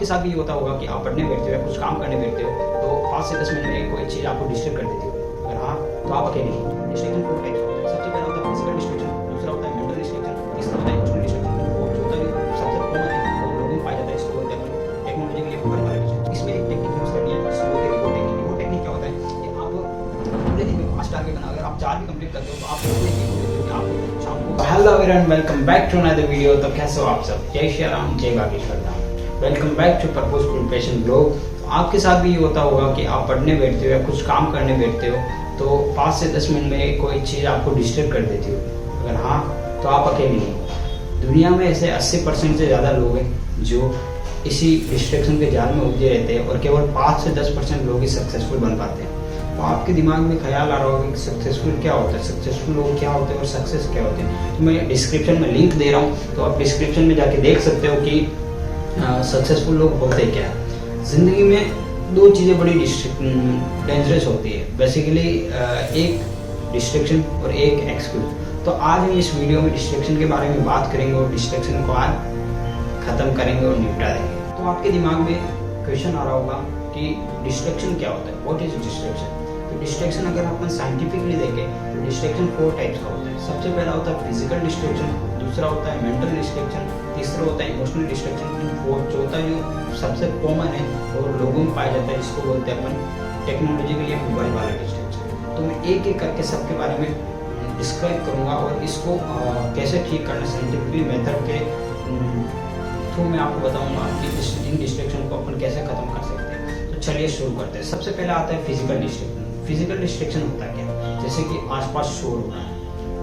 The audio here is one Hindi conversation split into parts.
आपके साथ भी ये होता होगा कि आप पढ़ने बैठते हो या कुछ काम करने बैठते हो तो 5 से 10 मिनट में कोई चीज़ आपको डिस्टर्ब कर देती हो। अगर हाँ तो आप अकेले ही। डिस्ट्रैक्शन 4 टाइप्स होते हैं। सबसे पहला होता है फिजिकल डिस्ट्रैक्शन, दूसरा होता है मेंटल डिस्ट्रैक्शन, तीसरा होता है इमोशनल डिस्ट्रैक्शन, और चौथा जो सबसे कॉमन है और लोगों में पाया जाता है इसको बोलते हैं टेक्नोलॉजी के लिए मोबाइल वाला डिस्ट्रैक्शन। इसमें एक टेक्निक यूज़ करनी है जिसको बोलते हैं रिपोर्ट टेक्निक। रिपोर्ट टेक्निक क्या होता है कि आप पूरे दिन में 5 टारगेट बना, अगर आप 4 भी कंप्लीट करते हो तो आप पूरे दिन में आप शाम को। Hello everyone, welcome back to another video. तो कैसे हो आप सब? जय श्री राम, जय Bageshwar Dham. Welcome back to purposeful passion blog. आपके साथ भी ये होता होगा कि आप पढ़ने बैठते हो या कुछ काम करने बैठते हो तो 5 से 10 मिनट में कोई चीज़ आपको डिस्टर्ब कर देती हो। अगर हाँ तो आप अकेले नहीं। दुनिया में ऐसे 80% से ज़्यादा लोग हैं जो इसी डिस्ट्रैक्शन के जाल में उलझे रहते हैं और केवल 5 से 10% लोग ही सक्सेसफुल बन पाते हैं। तो आपके दिमाग में ख्याल आ रहा होगा कि सक्सेसफुल क्या होता है, सक्सेसफुल लोग क्या होते हैं और सक्सेस क्या होते हैं। तो मैं डिस्क्रिप्शन में लिंक दे रहा हूँ, तो आप डिस्क्रिप्शन में जाके देख सकते हो कि सक्सेसफुल लोग होते क्या है। ज़िंदगी में 2 चीज़ें बड़ी डेंजरस होती है बेसिकली, एक डिस्ट्रैक्शन और एक एक्सक्यूज। तो आज हम इस वीडियो में डिस्ट्रैक्शन के बारे में बात करेंगे और डिस्ट्रैक्शन को आज ख़त्म करेंगे और निपटा देंगे। तो आपके दिमाग में क्वेश्चन आ रहा होगा कि डिस्ट्रैक्शन क्या होता है, व्हाट इज डिस्ट्रैक्शन। तो डिस्ट्रैक्शन अगर अपन साइंटिफिकली देखें तो डिस्ट्रैक्शन 4 टाइप्स का होता है। सबसे पहला होता है फिजिकल डिस्ट्रैक्शन, दूसरा होता है मेंटल डिस्ट्रैक्शन, तीसरा होता है इमोशनल डिस्ट्रैक्शन, और चौथा जो सबसे कॉमन है और लोगों में पाया जाता है जिसको बोलते हैं अपन टेक्नोलॉजी के लिए मोबाइल वाला डिस्ट्रैक्शन। तो मैं एक एक करके सबके बारे में डिस्क्राइब करूँगा और इसको कैसे ठीक करना साइंटिफिकली मेथड के थ्रू मैं आपको बताऊँगा कि इन डिस्ट्रैक्शन को अपन कैसे ख़त्म कर सकते हैं। तो चलिए शुरू करते हैं। सबसे पहला आता है फिजिकल डिस्ट्रैक्शन। फिजिकल डिस्ट्रैक्शन होता है क्या, जैसे कि आसपास शोर हो रहा है,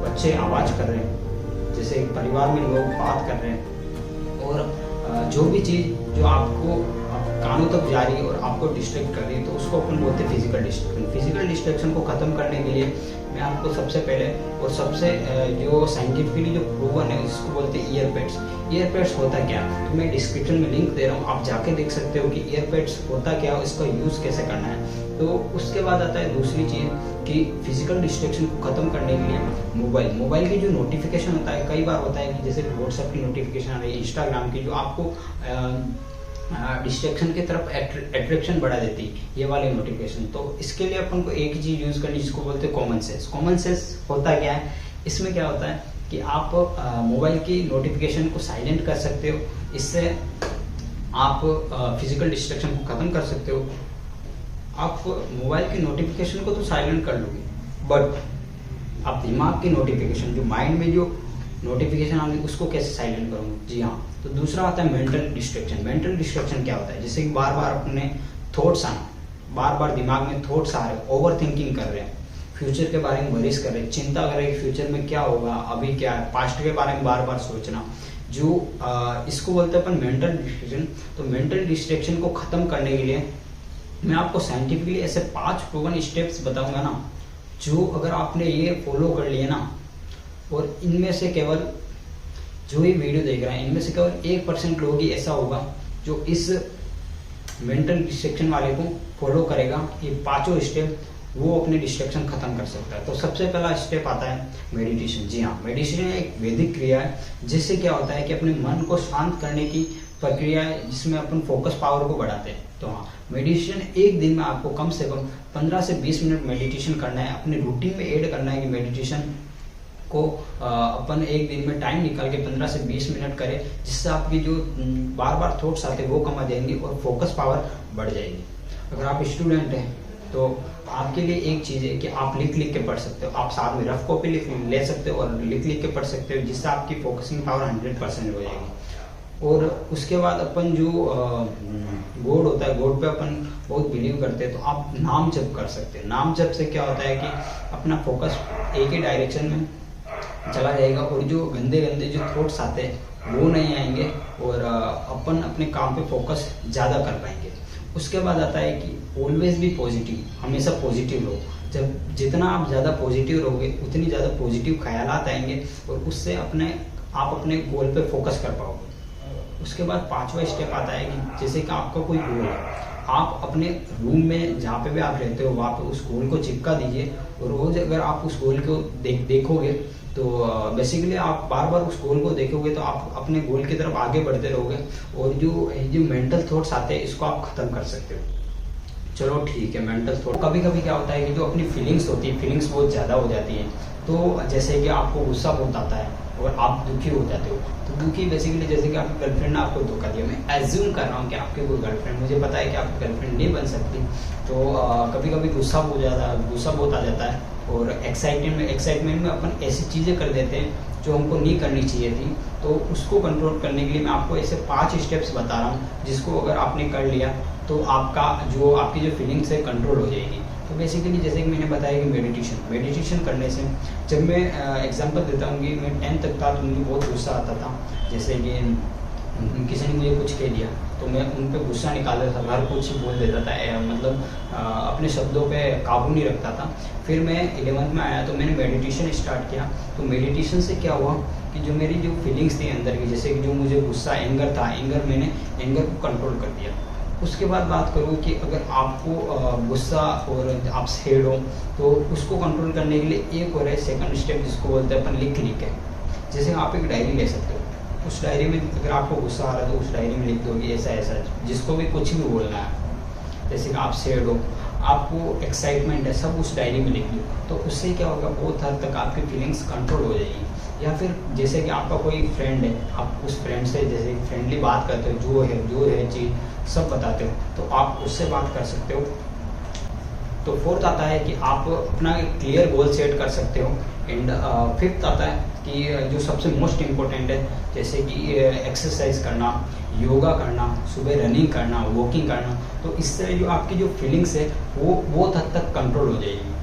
बच्चे आवाज़ कर रहे हैं, जैसे परिवार में लोग बात कर रहे हैं, और जो भी चीज़ जो आपको कानों तक जा रही है और आपको डिस्ट्रैक्ट कर रही है तो उसको अपन बोलते हैं फिजिकल डिस्ट्रैक्शन। फिजिकल डिस्ट्रैक्शन को ख़त्म करने के लिए मैं आपको सबसे पहले और सबसे जो साइंटिफिकली जो प्रूवन है इसको बोलते हैं ईयरपेड्स। ईयरपेड्स होता क्या, तो मैं डिस्क्रिप्शन में लिंक दे रहा हूँ, आप जाके देख सकते हो कि ईयरपेड्स होता क्या, इसका यूज़ कैसे करना है। तो उसके बाद आता है दूसरी चीज़ कि फिजिकल डिस्ट्रैक्शन को ख़त्म करने के लिए मोबाइल की जो नोटिफिकेशन होता है, कई बार होता है कि जैसे व्हाट्सएप की नोटिफिकेशन आ रही है, इंस्टाग्राम की, जो आपको डिस्ट्रैक्शन की तरफ अट्रैक्शन बढ़ा देती है, ये वाली नोटिफिकेशन। तो इसके लिए अपन को एक ही चीज़ यूज़ करनी जिसको बोलते हैं कॉमन सेंस। कॉमन सेंस होता क्या है, इसमें क्या होता है कि आप मोबाइल की नोटिफिकेशन को साइलेंट कर सकते हो, इससे आप फिजिकल डिस्ट्रैक्शन को ख़त्म कर सकते हो। आप मोबाइल की नोटिफिकेशन को तो साइलेंट कर लोगे, बट आप दिमाग की नोटिफिकेशन, जो माइंड में जो नोटिफिकेशन आती है उसको कैसे साइलेंट करोगे। जी हाँ। तो दूसरा आता है मेंटल डिस्ट्रैक्शन। मेंटल डिस्ट्रैक्शन क्या होता है, जैसे कि बार बार अपने थॉट्स आए, बार बार दिमाग में थॉट्स आ रहे हैं, ओवर थिंकिंग कर रहे हैं, फ्यूचर के बारे में वरीज कर रहे हैं, चिंता कर रहे हैं फ्यूचर में क्या होगा, अभी क्या है, पास्ट के बारे में बार बार सोचना, जो इसको बोलते हैं अपन मेंटल डिस्ट्रैक्शन। तो मेंटल डिस्ट्रैक्शन को ख़त्म करने के लिए मैं आपको साइंटिफिकली ऐसे 5 प्रूवन स्टेप्स बताऊंगा ना, जो अगर आपने ये फॉलो कर लिए ना, और इनमें से केवल जो ये वीडियो देख रहे हैं इनमें से केवल 1% लोग ही ऐसा होगा जो इस मेंटल डिस्ट्रैक्शन वाले को फॉलो करेगा, ये 5 स्टेप, वो अपने डिस्ट्रैक्शन खत्म कर सकता है। तो सबसे पहला स्टेप आता है मेडिटेशन। जी हाँ, मेडिटेशन एक वैदिक क्रिया है, जिससे क्या होता है कि अपने मन को शांत करने की प्रक्रिया है, जिसमें अपन फोकस पावर को बढ़ाते हैं। तो हाँ, मेडिटेशन एक दिन में आपको कम से कम 15 से 20 मिनट मेडिटेशन करना है, अपने रूटीन में ऐड करना है कि मेडिटेशन को अपन एक दिन में टाइम निकाल के 15 से 20 मिनट करें, जिससे आपकी जो बार बार थॉट्स आते हैं वो कम आ जाएंगे और फोकस पावर बढ़ जाएगी। अगर आप स्टूडेंट हैं तो आपके लिए एक चीज़ है कि आप लिख के पढ़ सकते हो, आप साथ में रफ कॉपी ले सकते हो और लिख के पढ़ सकते हो, जिससे आपकी फोकसिंग पावर 100% हो जाएगी। और उसके बाद अपन जो गॉड होता है, गॉड पे अपन बहुत बिलीव करते हैं, तो आप नाम जप कर सकते हैं। नाम जप से क्या होता है कि अपना फोकस एक ही डायरेक्शन में चला जाएगा और जो गंदे जो थॉट्स आते हैं वो नहीं आएंगे और अपन अपने काम पे फोकस ज़्यादा कर पाएंगे। उसके बाद आता है कि ऑलवेज भी पॉजिटिव, हमेशा पॉजिटिव रहो। जब जितना आप ज़्यादा पॉजिटिव रहोगे उतनी ज़्यादा पॉजिटिव ख्यालात आएंगे और उससे आप अपने गोल पे फोकस कर पाओगे। उसके बाद 5वां स्टेप आता है कि जैसे कि आपका कोई गोल है, आप अपने रूम में जहाँ पे भी आप रहते हो वहाँ पे उस गोल को चिपका दीजिए और रोज अगर आप उस गोल को देखोगे तो बेसिकली आप बार बार उस गोल को देखोगे तो आप अपने गोल की तरफ आगे बढ़ते रहोगे, और जो मेंटल थॉट्स आते हैं इसको आप खत्म कर सकते हो। चलो ठीक है, मेंटल थॉट कभी कभी क्या होता है कि जो अपनी फीलिंग्स होती है, फीलिंग्स बहुत ज़्यादा हो जाती हैं। तो जैसे कि आपको गुस्सा बहुत आता है और आप दुखी हो जाते हो। तो दुखी बेसिकली जैसे कि आपकी गर्लफ्रेंड ने आपको धोखा दिया, मैं एज्यूम कर रहा हूँ कि आपकी कोई गर्लफ्रेंड, मुझे पता है कि आपकी गर्लफ्रेंड नहीं बन सकती। तो कभी कभी गुस्सा बहुत आ जाता है, और एक्साइटमेंट में अपन ऐसी चीज़ें कर देते हैं जो हमको नहीं करनी चाहिए थी। तो उसको कंट्रोल करने के लिए मैं आपको ऐसे 5 स्टेप्स बता रहा हूँ, जिसको अगर आपने कर लिया तो आपकी जो फीलिंग्स है कंट्रोल हो जाएगी। तो बेसिकली जैसे कि मैंने बताया कि मेडिटेशन करने से, जब मैं एग्जांपल देता हूँ कि मैं 10th तक था तो मुझे बहुत गुस्सा आता था। जैसे कि किसी ने मुझे कुछ कह दिया तो मैं उन पर गुस्सा निकाल देता था, हर कुछ बोल देता था, मतलब अपने शब्दों पे काबू नहीं रखता था। फिर मैं 11th में आया तो मैंने मेडिटेशन स्टार्ट किया। तो मेडिटेशन से क्या हुआ कि जो मेरी जो फीलिंग्स थी अंदर की, जैसे कि जो मुझे गुस्सा, मैंने एंगर को कंट्रोल कर दिया। उसके बाद बात करूँ कि अगर आपको गुस्सा और आप सैड हो तो उसको कंट्रोल करने के लिए एक और है सेकंड स्टेप, जिसको बोलते हैं अपन लिख के। जैसे आप एक डायरी ले सकते हो, उस डायरी में अगर आपको गुस्सा आ रहा है तो उस डायरी में लिख दो कि ऐसा ऐसा, जिसको भी कुछ भी बोलना है। जैसे कि आप सैड हो, आपको एक्साइटमेंट है, सब उस डायरी में लिख दो। तो उससे क्या होगा, बहुत हद तक आपकी फीलिंग्स कंट्रोल हो जाएगी। या फिर जैसे कि आपका कोई फ्रेंड है, आप उस फ्रेंड से जैसे फ्रेंडली बात करते हो, जो है चीज़ सब बताते हो, तो आप उससे बात कर सकते हो। तो फोर्थ आता है कि आप अपना एक क्लियर गोल सेट कर सकते हो। एंड फिफ्थ आता है कि जो सबसे मोस्ट इम्पोर्टेंट है, जैसे कि एक्सरसाइज करना, योगा करना, सुबह रनिंग करना, वॉकिंग करना। तो इससे जो आपकी जो फीलिंग्स है वो बहुत हद तक कंट्रोल हो जाएगी।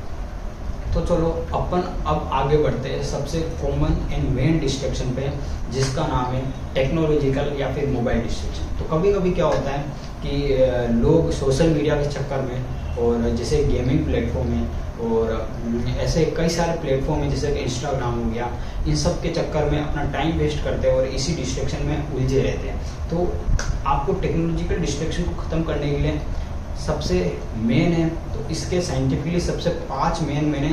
तो चलो अपन अब आगे बढ़ते हैं सबसे कॉमन एंड मेन डिस्ट्रैक्शन पे, जिसका नाम है टेक्नोलॉजिकल या फिर मोबाइल डिस्ट्रैक्शन। तो कभी कभी क्या होता है कि लोग सोशल मीडिया के चक्कर में, और जैसे गेमिंग प्लेटफॉर्म है और ऐसे कई सारे प्लेटफॉर्म है जैसे कि इंस्टाग्राम हो गया, इन सब के चक्कर में अपना टाइम वेस्ट करते हैं और इसी डिस्ट्रैक्शन में उलझे रहते हैं। तो आपको टेक्नोलॉजिकल डिस्ट्रैक्शन को ख़त्म करने के लिए सबसे मेन है, तो इसके साइंटिफिकली सबसे 5 मेन मैंने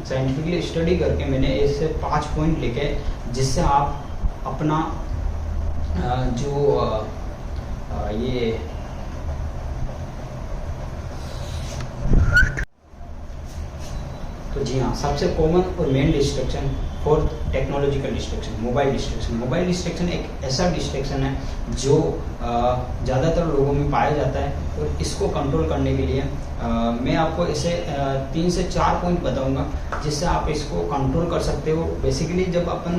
साइंटिफिकली स्टडी करके मैंने ऐसे 5 पॉइंट लिखे, जिससे आप अपना ये तो जी हाँ, सबसे कॉमन और main distraction fourth technological distraction, mobile distraction. Mobile distraction एक ऐसा डिस्ट्रैक्शन है जो ज़्यादातर लोगों में पाया जाता है, और इसको कंट्रोल करने के लिए मैं आपको ऐसे 3 से 4 पॉइंट बताऊंगा, जिससे आप इसको कंट्रोल कर सकते हो। बेसिकली जब अपन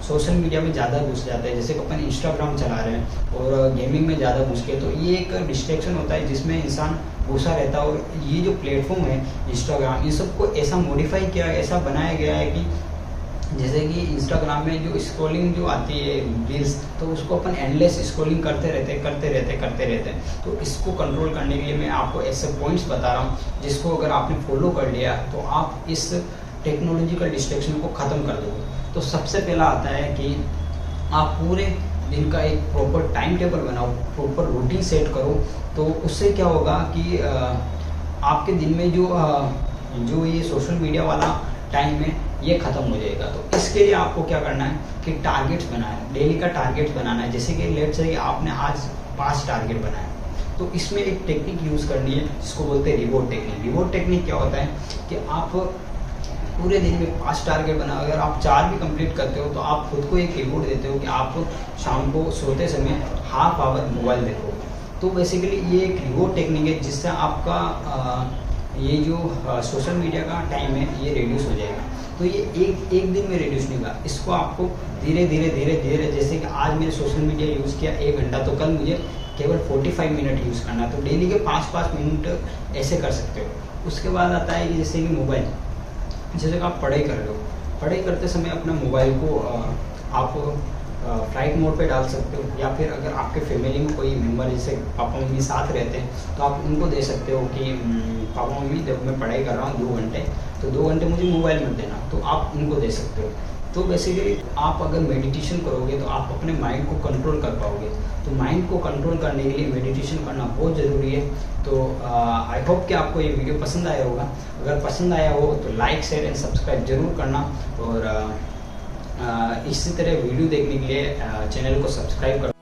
सोशल मीडिया में ज़्यादा घुस जाते हैं, जैसे कि अपन इंस्टाग्राम चला रहे हैं और गेमिंग में ज़्यादा घुस के, तो ये एक डिस्ट्रैक्शन होता है जिसमें इंसान घुसा रहता है। और ये जो प्लेटफॉर्म है इंस्टाग्राम, इन सबको ऐसा मॉडिफाई किया है, ऐसा बनाया गया है कि जैसे कि इंस्टाग्राम में जो स्क्रॉलिंग जो आती है रील्स, तो उसको अपन एंडलेस स्क्रॉलिंग करते रहते हैं। तो इसको कंट्रोल करने के लिए मैं आपको ऐसे पॉइंट्स बता रहा हूँ, जिसको अगर आपने फॉलो कर लिया तो आप इस टेक्नोलॉजिकल डिस्ट्रैक्शन को ख़त्म कर दोगे। तो सबसे पहला आता है कि आप पूरे दिन का एक प्रॉपर टाइम टेबल बनाओ, प्रॉपर रूटीन सेट करो। तो उससे क्या होगा कि आपके दिन में जो ये सोशल मीडिया वाला टाइम है ये ख़त्म हो जाएगा। तो इसके लिए आपको क्या करना है कि टारगेट्स बनाना है, डेली का टारगेट्स बनाना है। जैसे कि लेट्स से आपने आज 5 टारगेट बनाए, तो इसमें एक टेक्निक यूज़ करनी है जिसको बोलते हैं रिवॉर्ड टेक्निक। रिवॉर्ड टेक्निक क्या होता है कि आप पूरे दिन में 5 टारगेट बना, अगर आप 4 भी कंप्लीट करते हो तो आप खुद को एक रिवॉर्ड देते हो कि आप शाम को सोते समय हाफ आवर मोबाइल देखो। तो बेसिकली ये एक रिवॉर्ड टेक्निक है, जिससे आपका ये जो सोशल मीडिया का टाइम है ये रिड्यूस हो जाएगा। तो ये एक दिन में रिड्यूस नहीं होगा, इसको आपको धीरे धीरे जैसे कि आज मैंने सोशल मीडिया यूज़ किया 1 घंटा, तो कल मुझे केवल 45 मिनट यूज़ करना। तो डेली के 5-5 मिनट ऐसे कर सकते हो। उसके बाद आता है कि जैसे कि मोबाइल, जैसे कि आप पढ़ाई कर लो, पढ़ाई करते समय अपना मोबाइल को आप फ्लाइट मोड पे डाल सकते हो, या फिर अगर आपके फैमिली में कोई मेम्बर जैसे पापा मम्मी साथ रहते हैं तो आप उनको दे सकते हो कि पापा मम्मी जब मैं पढ़ाई कर रहा हूँ 2 घंटे, तो 2 घंटे मुझे मोबाइल मत देना, तो आप उनको दे सकते हो। तो बेसिकली आप अगर मेडिटेशन करोगे तो आप अपने माइंड को कंट्रोल कर पाओगे। तो माइंड को कंट्रोल करने के लिए मेडिटेशन करना बहुत ज़रूरी है। तो आई होप कि आपको ये वीडियो पसंद आया होगा। अगर पसंद आया हो तो लाइक शेयर एंड सब्सक्राइब जरूर करना, और इसी तरह वीडियो देखने के लिए चैनल को सब्सक्राइब कर